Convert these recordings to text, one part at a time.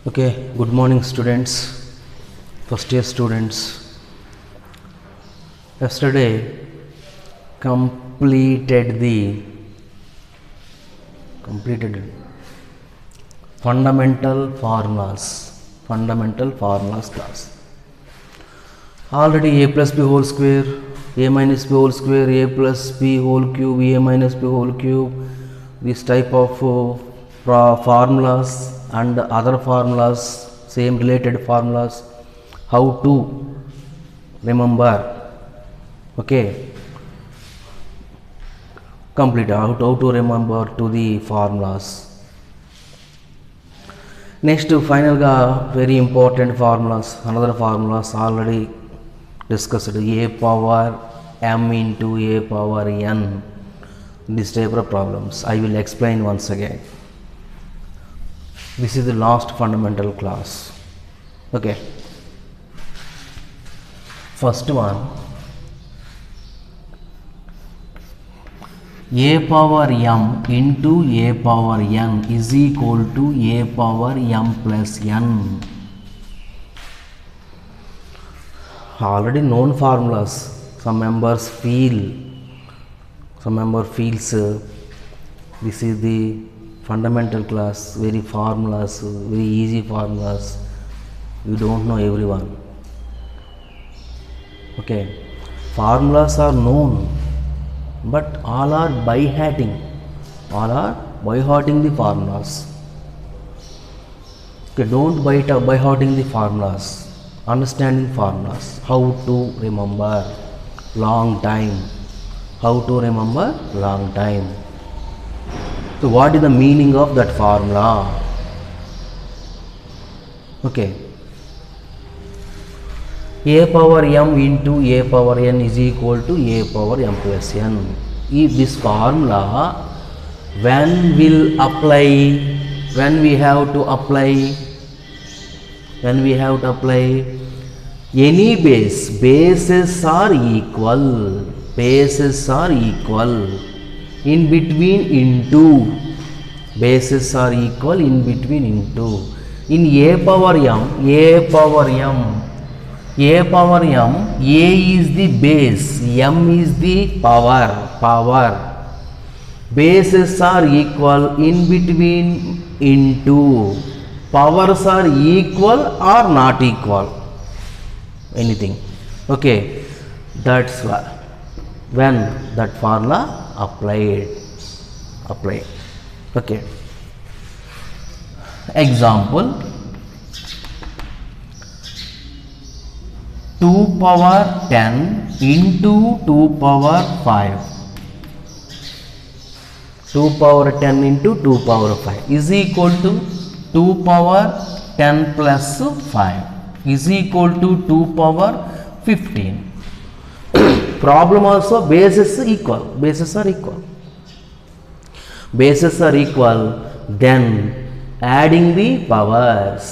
Okay, good morning students, first year students. Yesterday completed fundamental formulas class. Already a plus b whole square, a minus b whole square, a plus b whole cube, a minus b whole cube, this type of formulas and other formulas, same related formulas, how to remember. Okay, complete how to remember to the formulas. Next final ga very important formulas, another formulas already discussed, a power m into a power n, this type of problems I will explain once again. This is the last fundamental class. Okay, first one, a power m into a power n is equal to a power m plus n. Already known formulas, some members feels this is the fundamental class, very formulas, very easy formulas, you don't know everyone. Okay, formulas are known, but all are by hearting the formulas. Okay, don't by hearting the formulas, understanding formulas, how to remember long time. So what is the meaning of that formula? Okay, a power m into a power n is equal to a power m plus n. If this formula, when we have to apply any bases are equal, in between into, bases are equal in between into. In a power m, a is the base, m is the power. Bases are equal, in between into. Powers are equal or not equal, anything. Okay, that's why when that formula applied. Okay, example, 2 power 10 into 2 power 5. 2 power 10 into 2 power 5 is equal to 2 power 10 plus 5 is equal to 2 power 15. Problem also, bases are equal, then adding the powers.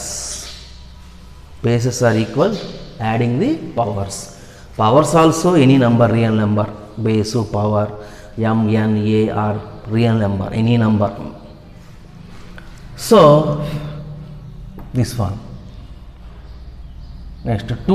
Bases are equal, adding the powers. Powers also any number, real number, base of power, m, n, a are real number, any number. So this one. Next, 5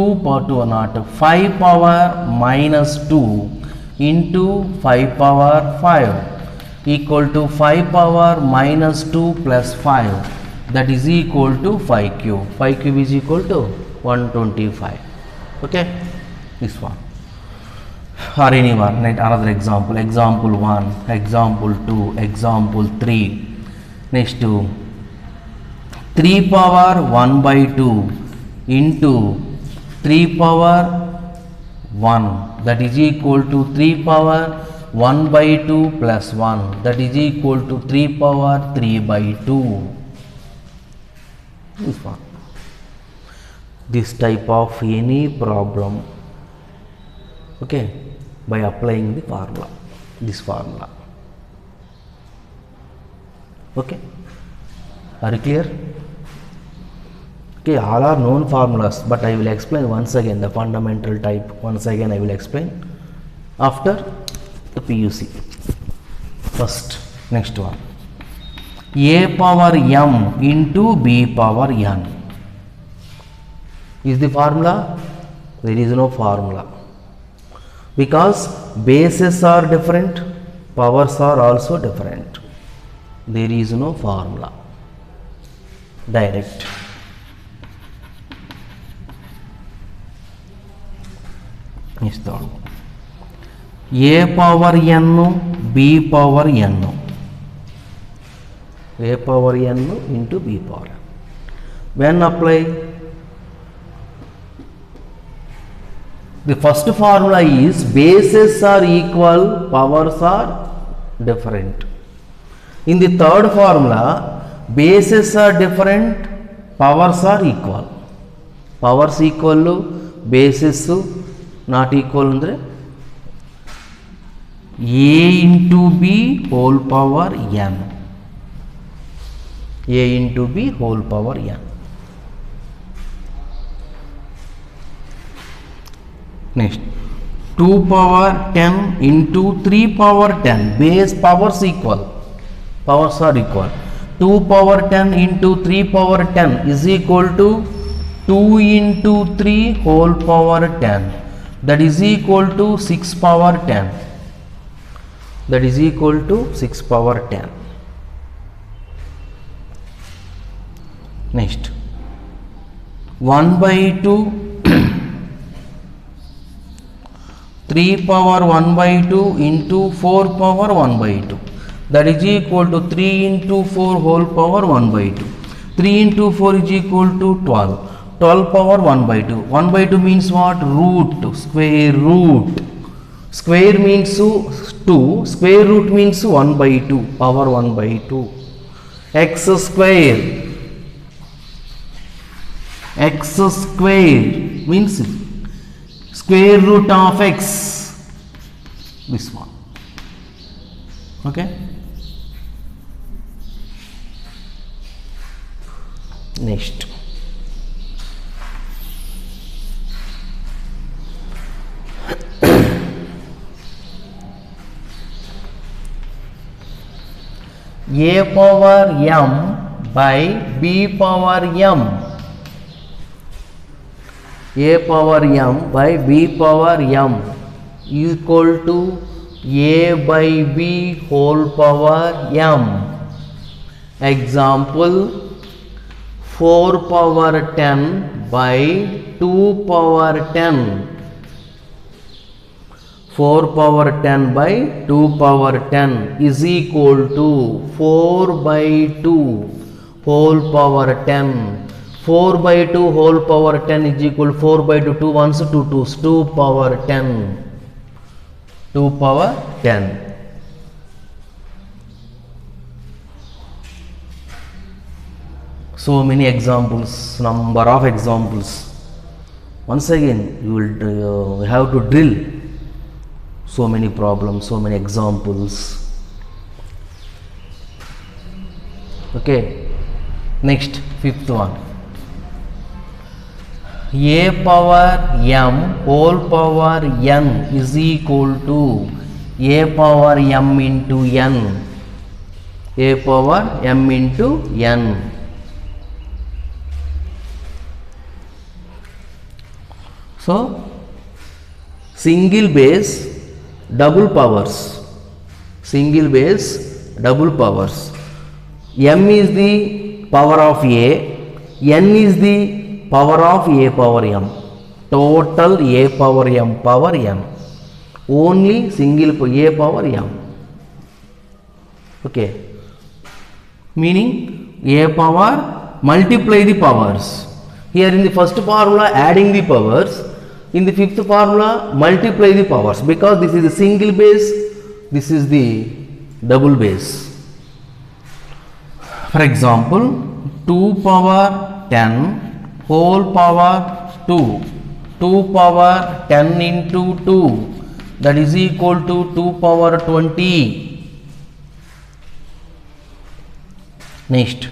power minus 2 into 5 power 5 equal to 5 power minus 2 plus 5, that is equal to 5 cube. 5 cube is equal to 125. Okay, this one. Or anyone, another example, example 1, example 2, example 3. Next to 3 power 1 by 2 into 3 power 1, that is equal to 3 power 1 by 2 plus 1, that is equal to 3 power 3 by 2. This one. This type of any problem, okay, by applying the formula, this formula. Okay, are you clear? Okay, all are known formulas, but I will explain once again the fundamental type. Once again I will explain after the PUC. First, next one, a power m into b power n. Is the formula? There is no formula, because bases are different, powers are also different. There is no formula. Direct. Next thought. A power n, b power n. A power n into b power n. When apply? The first formula is bases are equal, powers are different. In the third formula, bases are different, powers are equal. Powers equal, bases not equal andre a into b whole power n. A into b whole power n. Next, 2 power 10 into 3 power 10. Base powers equal. Powers are equal. 2 power 10 into 3 power 10 is equal to 2 into 3 whole power 10. That is equal to 6 power 10. That is equal to 6 power 10. Next, 1 by 2 3 power 1 by 2 into 4 power 1 by 2. That is equal to 3 into 4 whole power 1 by 2. 3 into 4 is equal to 12. 12 power 1 by 2. 1 by 2 means what? Root, square root. Square means 2. Square root means 1 by 2. Power 1 by 2. X square. X square means square root of x. This one. Okay. Next, a power m by b power m. A power m by b power m equal to a by b whole power m. Example, 4 power 10 by 2 power 10. 4 power 10 by 2 power 10 is equal to 4 by 2 whole power 10. 4 by 2 whole power 10 is equal to 4 by 2, 2 ones, 2 twos, 2 power 10. 2 power 10. So many examples, number of examples. Once again, you will have to drill so many problems, so many examples. Okay. Next, fifth one. A power m whole power n is equal to a power m into n. A power m into n. So, single base, double powers. Single base, double powers. M is the power of a, n is the power of a power m. Total a power m. Only single a power m. Okay. Meaning a power multiply the powers. Here in the first formula adding the powers. In the fifth formula multiply the powers, because this is the single base, this is the double base. For example, 2 power 10 whole power 2. 2 power 10 into 2, that is equal to 2 power 20. Next,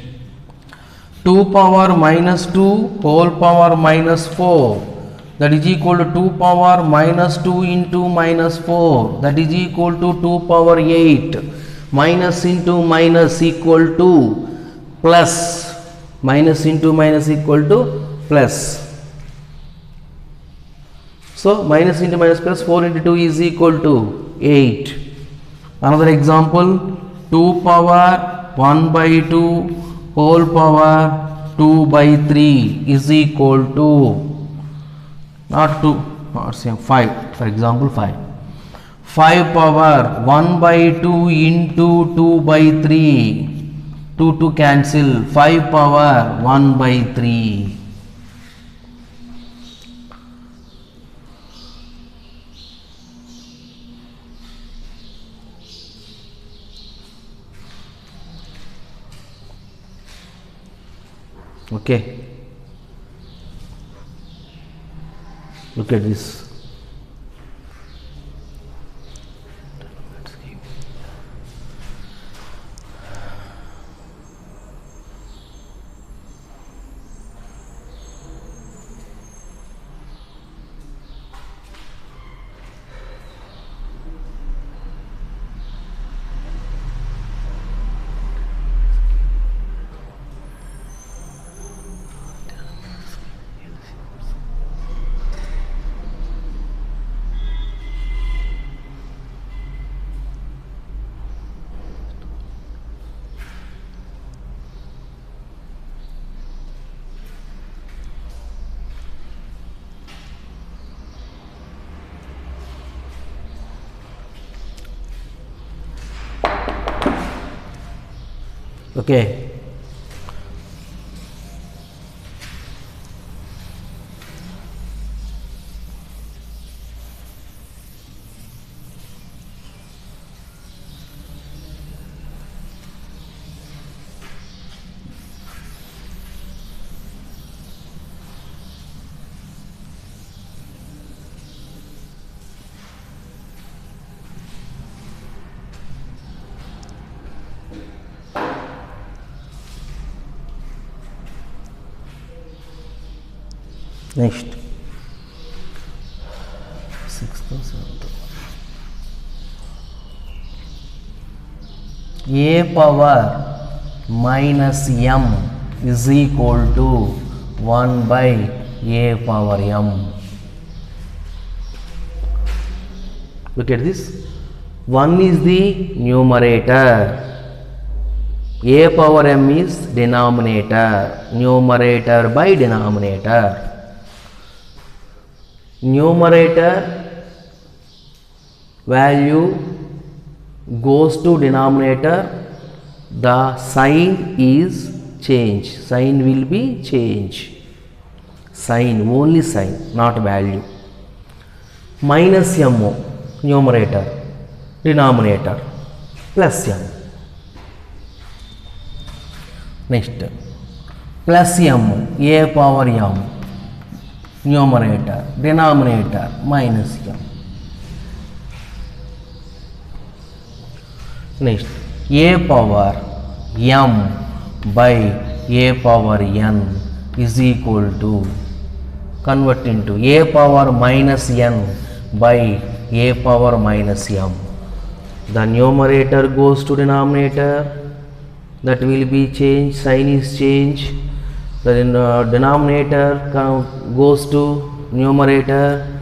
2 power minus 2 whole power minus 4, that is equal to 2 power minus 2 into minus 4, that is equal to 2 power 8. minus into minus equal to plus, minus into minus equal to plus. So minus into minus plus, 4 into 2 is equal to 8. Another example, 2 power 1 by 2 whole power 2 by 3 is equal to, not 2, or say 5, for example 5. 5 power 1 by 2 into 2 by 3, 2 to cancel, 5 power 1 by 3. Okay, look at this. Okay, next 6th or 7th. A power minus m is equal to 1 by a power m. Look at this. 1 is the numerator, a power m is denominator, numerator by denominator. Numerator value goes to denominator, the sign is change, sign will be change, sign, only sign, not value. Minus m numerator, denominator, plus m. Next, plus m, a power m, numerator, denominator, minus m. Next, a power m by a power n is equal to, convert into a power minus n by a power minus m. The numerator goes to denominator, that will be change, sign is change. The denominator goes to numerator,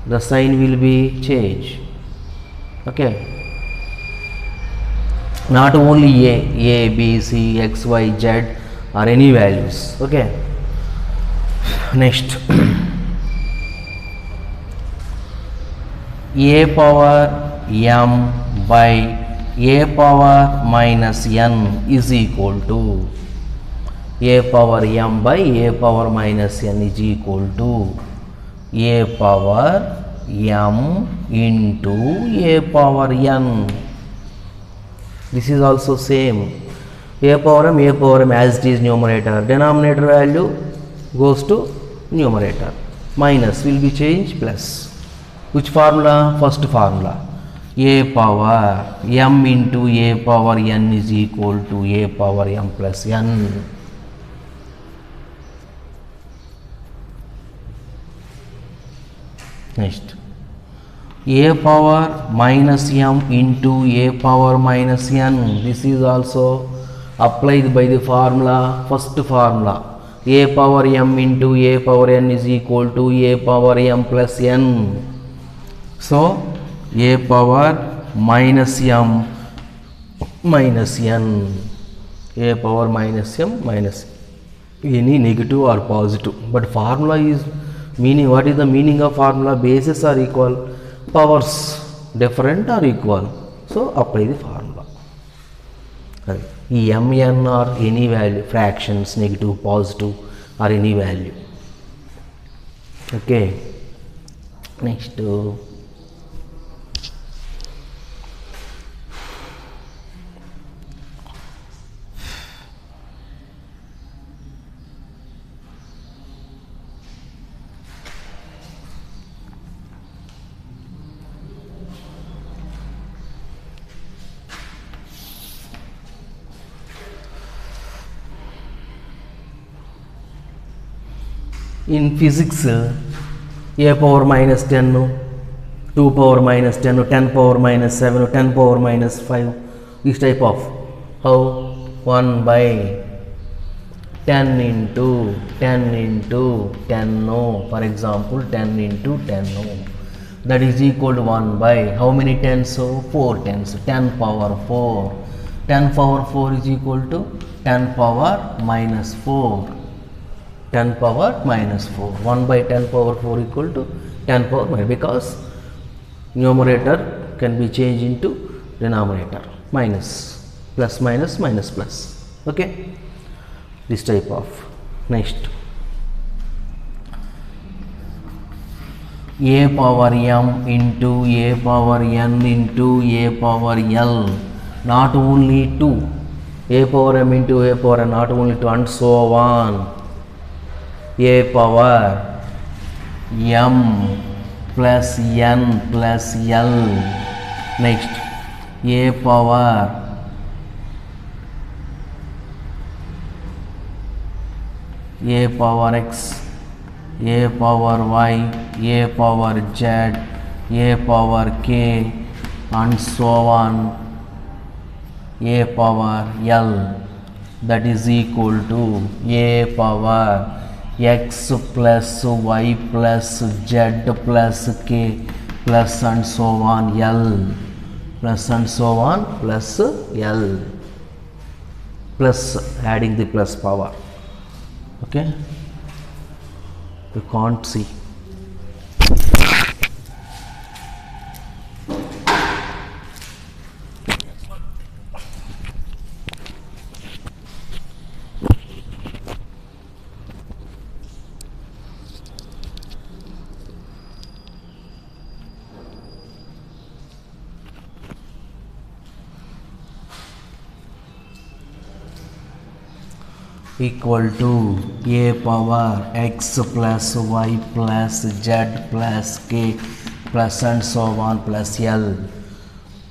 the sign will be change. Okay, not only a, b, c, x, y, z or any values. Okay, next a power m by a power minus n is equal to, a power m by a power minus n is equal to a power m into a power n. This is also same, a power m as it is numerator, denominator value goes to numerator, minus will be changed plus. Which formula? First formula, a power m into a power n is equal to a power m plus n. Next, a power minus m into a power minus n. This is also applied by the formula, first formula. A power m into a power n is equal to a power m plus n. So a power minus m minus n, a power minus m minus any negative or positive, but formula is meaning, what is the meaning of formula? Bases are equal, powers different or equal, so apply the formula. Mn or any value, fractions, negative, positive or any value. Okay, next in physics, a power minus 10, 2 power minus 10, 10 power minus 7, 10 power minus 5, this type of, how 1 by 10 into 10 into 10 no, for example 10 into 10 no, that is equal to 1 by how many tens? So 4 tens, 10 power 4, 10 power 4 is equal to 10 power minus 4, 10 power minus 4, 1 by 10 power 4 equal to 10 power minus, because numerator can be changed into denominator, minus, plus minus minus plus, okay, this type of. Next, a power m into a power n into a power l, not only 2, a power m into a power n, not only 2, and so on. A power m plus n plus l. Next, a power x, a power y, a power z, a power k, and so on, a power l, that is equal to a power x plus y plus z plus k plus and so on l, plus and so on plus l, plus adding the plus power. Okay, you can't see. Equal to a power x plus y plus z plus k plus and so on plus l,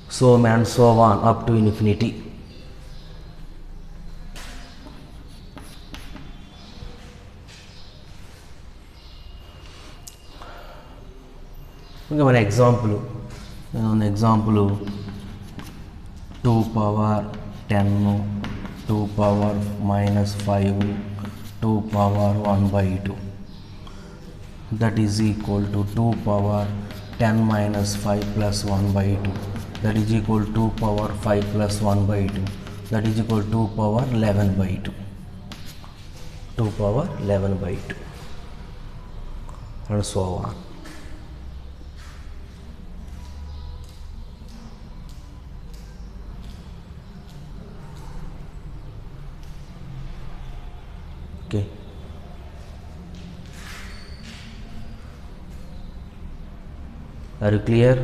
so on and so on up to infinity. One example, 2 power 10, 2 power minus 5, 2 power 1 by 2, that is equal to 2 power 10 minus 5 plus 1 by 2, that is equal to 2 power 5 plus 1 by 2, that is equal to 2 power 11 by 2, 2 power 11 by 2, and so on. Okay. Are you clear?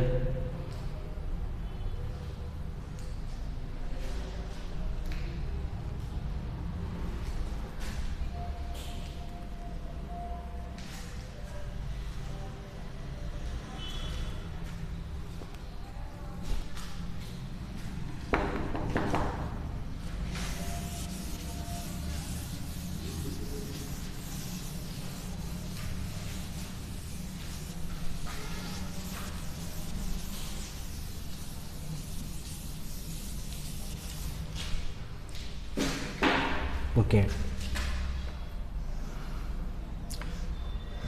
Okay,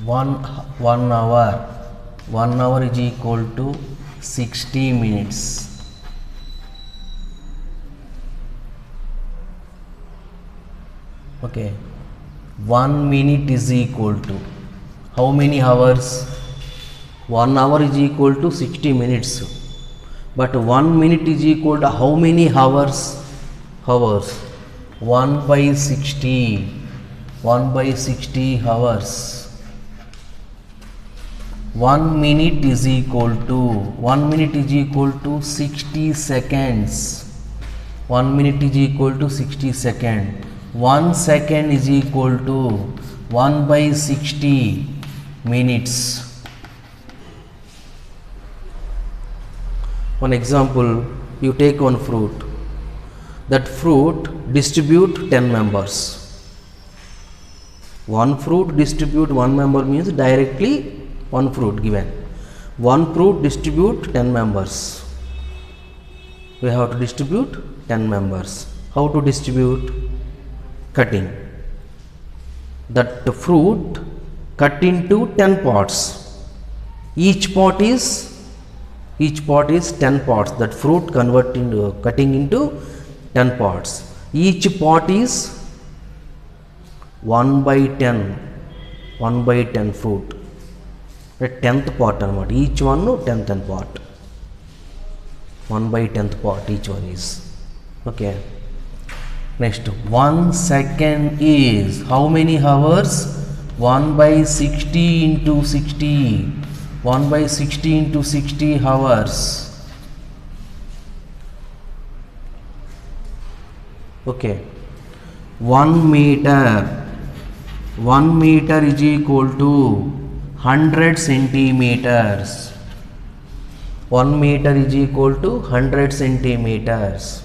1 hour is equal to 60 minutes. Okay, 1 minute is equal to how many hours? 1 hour is equal to 60 minutes, but 1 minute is equal to how many hours? 1 by 60, 1 by 60 hours. 1 minute is equal to 60 seconds. 1 minute is equal to 60 seconds. 1 second is equal to 1 by 60 minutes. One example, you take one fruit. That fruit distribute 10 members. One fruit distribute 1 member means directly one fruit given. One fruit distribute 10 members. We have to distribute 10 members. How to distribute? Cutting. That fruit cut into 10 parts. Each part is 10 parts. That fruit cutting into 10 parts. Each part is 1 by 10 fruit. A 10th part anamata. Each one 10th part. 1 by 10th part each one is. Okay. Next, 1 second is how many hours? 1 by 60 into 60. 1 by 60 into 60 hours. Okay. 1 meter is equal to 100 centimeters. 1 meter is equal to 100 centimeters.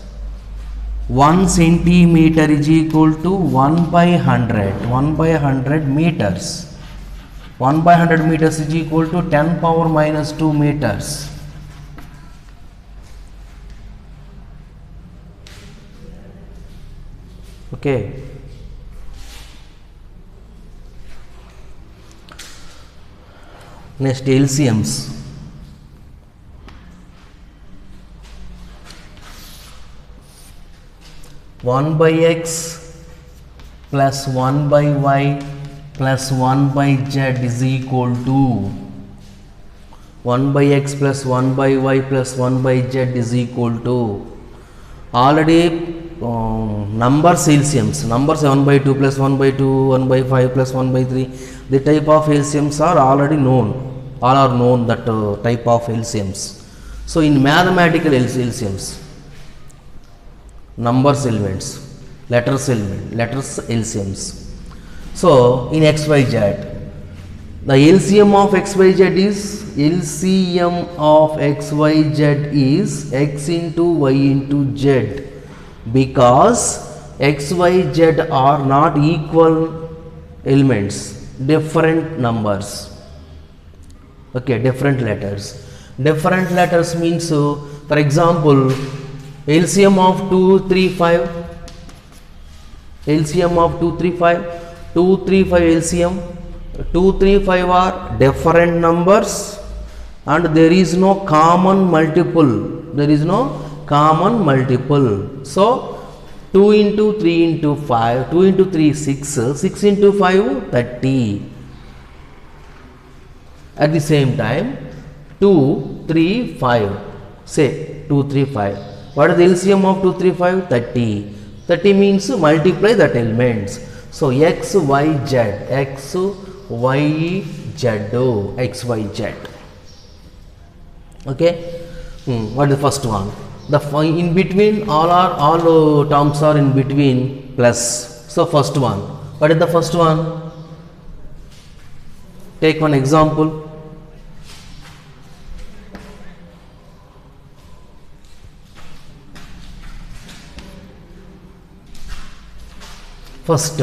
1 centimeter is equal to 1 by 100. 1 by 100 meters. 1 by 100 meters is equal to 10 power minus 2 meters. Okay. Next, LCMs. 1 by x plus 1 by y plus 1 by z is equal to 1 by x plus 1 by y plus 1 by z is equal to already numbers LCMs. Numbers 1 by 2 plus 1 by 2, 1 by 5 plus 1 by 3. The type of LCMs are already known. All are known that type of LCMs. So in mathematical LCMs, numbers elements, letters LCMs. So in XYZ, the LCM of XYZ is x into y into z, because XYZ are not equal elements, different numbers. Okay, different letters. Different letters means, for example, LCM of 2, 3, 5. LCM of 2, 3, 5. 2, 3, 5 LCM. 2, 3, 5 are different numbers and there is no common multiple. There is no common multiple. So 2 into 3 into 5. 2 into 3 6. 6 into 5 30. At the same time 2, 3, 5. Say 2, 3, 5. What is the LCM of 2, 3, 5? 30. 30 means multiply that elements. So x, y, z. X, y, z. X, y, z. Okay. What is the first one? The in between all terms are in between plus. So first one. What is the first one? Take one example. First,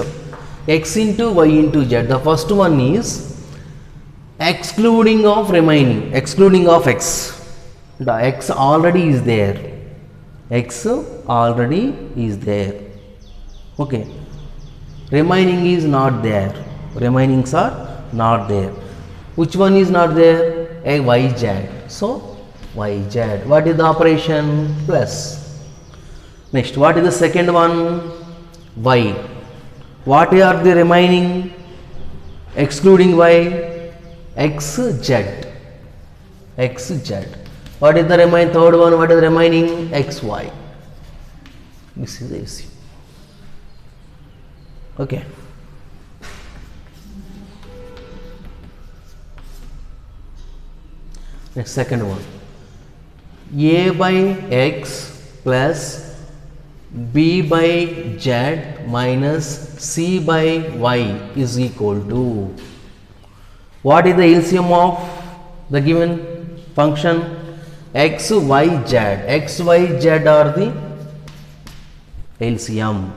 x into y into z. The first one is excluding of remaining, excluding of x. The x already is there. X already is there. Okay. remaining is not there. Remainings are not there. Which one is not there? A yz. So yz. What is the operation? Plus. Next, what is the second one? Y. What are the remaining excluding y? Xz. Xz. What is the remaining third one? What is the remaining? Xy. This is easy. Okay. Next, second one. A by x plus b by z minus c by y is equal to. What is the LCM of the given function? X, y, z. X, y, z are the LCM.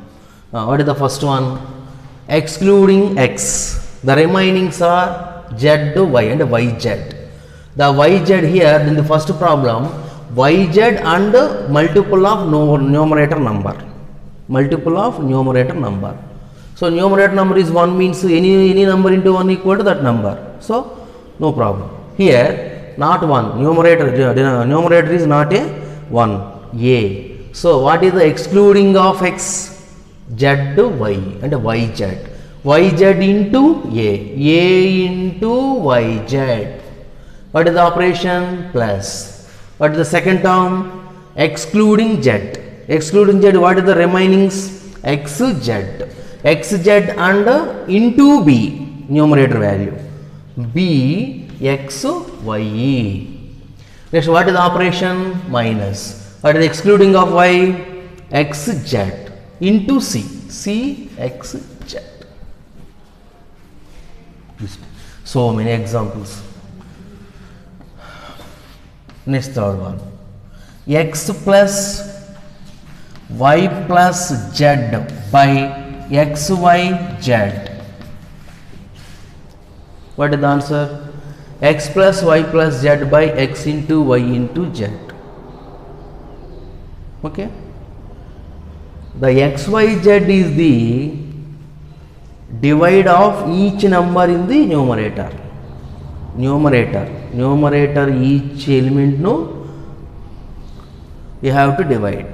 What is the first one? Excluding x. The remainings are z, y and yz. The yz here in the first problem, yz and multiple of numerator number. Multiple of numerator number. So numerator number is 1 means any number into 1 equal to that number. So no problem. Here not 1. Numerator is not a 1. A. So what is the excluding of x? Z, y and yz. Yz into a into yz. What is the operation? Plus. What is the second term? Excluding z. Excluding z, what is the remainings? Xz. Xz and into b, numerator value. B, x, y. Next, what is the operation? Minus. What is the excluding of y? Xz into c. C, x, z. So many examples. Next, third one. X plus y plus z by xyz. What is the answer? X plus y plus z by x into y into z. Okay. The xyz is the divide of each number in the numerator. Numerator each element no, you have to divide.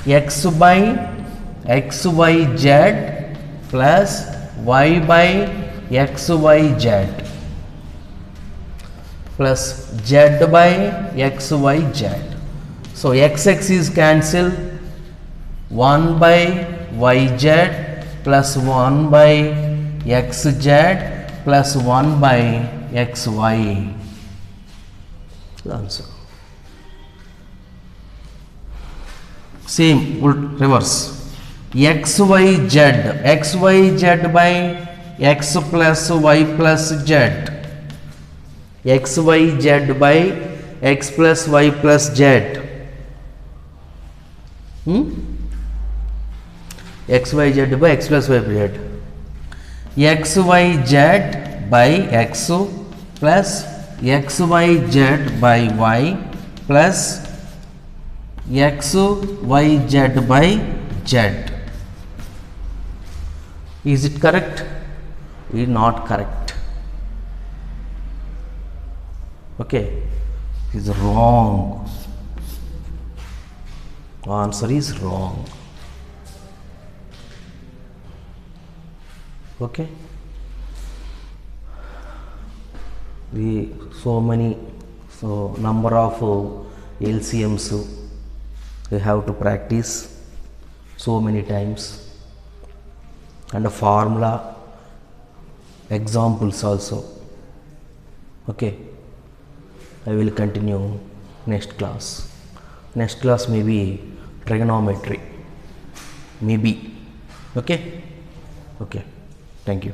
X by xyz plus y by xyz plus z by xyz. So xx is cancelled. 1 by yz plus 1 by xz plus 1 by xy. The answer. Same, reverse. xyz by x plus y plus z. xyz by x plus y plus z. xyz by x plus y plus z. xyz by x plus xyz by y plus xyz by z. Is it correct? It is not correct. Okay, it is wrong. Answer is wrong. Okay. So many number of LCMs we have to practice so many times, and a formula examples also. Okay, I will continue next class. Next class may be trigonometry, maybe. Okay. Thank you.